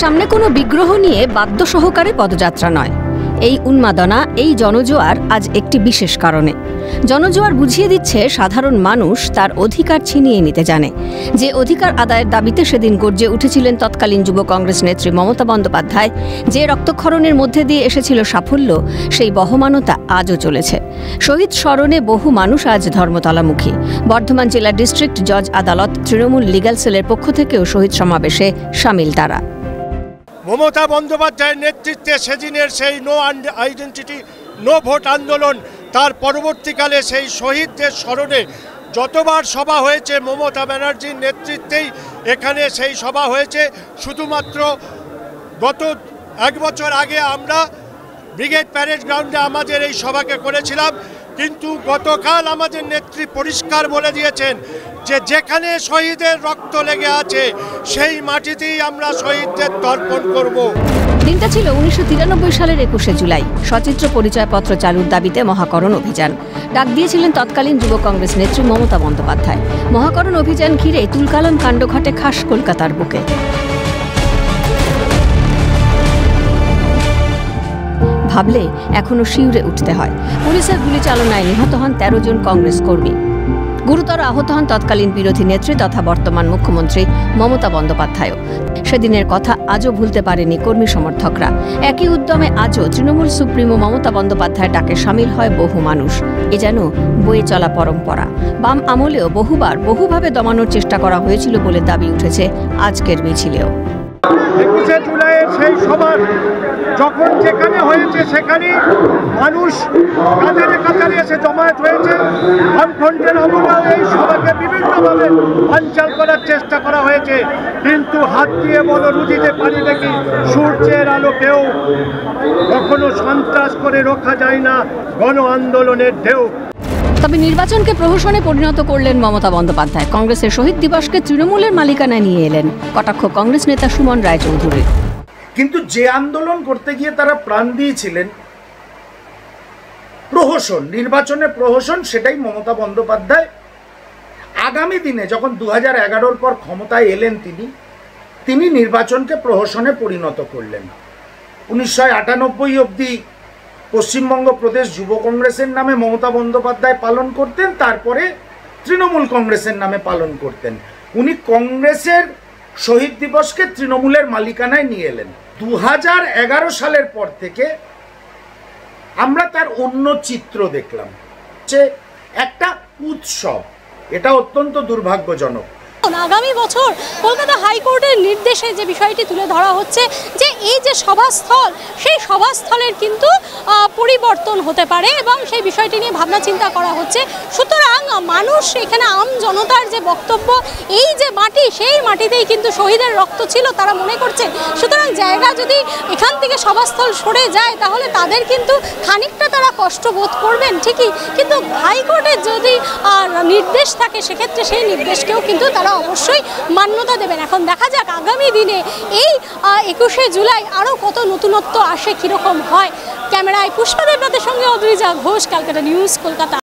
সামনে কোনো বিগ্রহ নিয়ে বাদ্য সহকারে পদযাত্রা নয়, এই উন্মাদনা, এই জনজোয়ার আজ একটি বিশেষ কারণে। জনজোয়ার বুঝিয়ে দিচ্ছে সাধারণ মানুষ তার অধিকার ছিনিয়ে নিতে জানে। যে অধিকার আদায়ের দাবিতে সেদিন গর্জে উঠেছিলেন তৎকালীন যুব কংগ্রেস নেত্রী মমতা বন্দ্যোপাধ্যায়, যে রক্তক্ষরণের মধ্যে দিয়ে এসেছিল সাফল্য, সেই বহমানতা আজও চলেছে। শহীদ স্মরণে বহু মানুষ আজ ধর্মতলামুখী। বর্ধমান জেলা ডিস্ট্রিক্ট জজ আদালত, তৃণমূল লিগ্যাল সেলের পক্ষ থেকেও শহীদ সমাবেশে সামিল তারা। মমতা বন্দ্যোপাধ্যায়ের নেতৃত্বে সেদিনের সেই নো আইডেন্টিটি নো ভোট আন্দোলন, তার পরবর্তীকালে সেই শহীদদের স্মরণে যতবার সভা হয়েছে মমতা ব্যানার্জির নেতৃত্বেই এখানে সেই সভা হয়েছে। শুধুমাত্র গত এক বছর আগে আমরা ব্রিগেড প্যারেড গ্রাউন্ডে আমাদের এই সভাকে করেছিলাম, কিন্তু গতকাল আমাদের নেত্রী পরিষ্কার বলে দিয়েছেন যে যেখানে শহীদের রক্ত লেগে আছে সেই মাটিতেই আমরা শহীদদের তর্পণ করব। দিনটা ছিল 1993 সালের 21শে জুলাই। সচিত্র পরিচয়পত্র চালুর দাবিতে মহাকরণ অভিযান ডাক দিয়েছিলেন তৎকালীন যুব কংগ্রেস নেত্রী মমতা বন্দ্যোপাধ্যায়। মহাকরণ অভিযান ঘিরে তুলকালাম কাণ্ড ঘটে খাস কলকাতার বুকে। ভাবলে এখনো শিউরে উঠতে হয়। পুলিশের গুলি চালনায় নিহত হন 13 জন কংগ্রেস কর্মী। গুরুতর আহত হন তৎকালীন বিরোধী নেত্রী তথা বর্তমান মুখ্যমন্ত্রী মমতা বন্দ্যোপাধ্যায়ও। সেদিনের কথা আজও ভুলতে পারেনি কর্মী সমর্থকরা। একই উদ্যমে আজও তৃণমূল সুপ্রিমো মমতা বন্দ্যোপাধ্যায়ের ডাকে সামিল হয় বহু মানুষ। এ যেন বয়ে চলা পরম্পরা। বাম আমলেও বহুভাবে দমানোর চেষ্টা করা হয়েছিল বলে দাবি উঠেছে আজকের মিছিলেও। 21শে জুলাইয়ের সেই সভা যখন যেখানে হয়েছে সেখানে মানুষ কাতারে কাতারে এসে জমায়েত হয়েছে। বামফ্রন্টের আমলেও এই সভাকে বিভিন্নভাবে বানচাল করার চেষ্টা করা হয়েছে, কিন্তু হাত দিয়ে বলরু দিতে পারি নাকি সূর্যের আলোকেও কখনো সন্ত্রাস করে রোখা যায় না গণ আন্দোলনের ঢেউ। তবে নির্বাচনকে প্রহসনে পরিণত করলেন মমতা বন্দ্যোপাধ্যায়। কংগ্রেসের শহীদ দিবসকে তৃণমূলের মালিকানায় নিয়ে এলেন, কটাক্ষ কংগ্রেস নেতা সুমন রায়চৌধুরী। কিন্তু যে আন্দোলন করতে গিয়ে তারা প্রাণ দিয়েছিলেন, প্রহসন, নির্বাচনে প্রহসন, সেটাই মমতা বন্দ্যোপাধ্যায় আগামী দিনে যখন 2011-র পর ক্ষমতায় এলেন তিনি নির্বাচনকে প্রহসনে পরিণত করলেন। 1998 অবধি পশ্চিমবঙ্গ প্রদেশ যুব কংগ্রেসের নামে মমতা বন্দ্যোপাধ্যায় পালন করতেন, তারপরে তৃণমূল কংগ্রেসের নামে পালন করতেন। উনি কংগ্রেসের শহীদ দিবসকে তৃণমূলের মালিকানায় নিয়ে এলেন। 2011 সালের পর থেকে আমরা তার অন্য চিত্র দেখলাম, যে একটা উৎসব। এটা অত্যন্ত দুর্ভাগ্যজনক। আগামী বছর কলকাতা হাইকোর্টের নির্দেশে যে বিষয়টি তুলে ধরা হচ্ছে যে এই যে সভাস্থল, সেই সভাস্থলের কিন্তু পরিবর্তন হতে পারে এবং সেই বিষয়টি নিয়ে ভাবনা চিন্তা করা হচ্ছে। সুতরাং মানুষ এখানে আম জনতার যে বক্তব্য, এই যে মাটি, সেই মাটিতেই কিন্তু শহীদের রক্ত ছিল তারা মনে করছে। সুতরাং জায়গা যদি এখান থেকে সভাস্থল সরে যায় তাহলে তাদের কিন্তু খানিকটা তারা কষ্ট বোধ করবেন ঠিকই, কিন্তু হাইকোর্টের যদি নির্দেশ থাকে সেক্ষেত্রে সেই নির্দেশকেও কিন্তু তারা অবশ্যই মান্যতা দেবেন। এখন দেখা যাক আগামী দিনে এই 21শে জুলাই আরও কত নতুনত্ব আসে, কীরকম হয়। ক্যামেরায় পুষ্পা দেবনাথের সঙ্গে অদ্রিজা ঘোষ, ক্যালকাটা নিউজ, কলকাতা।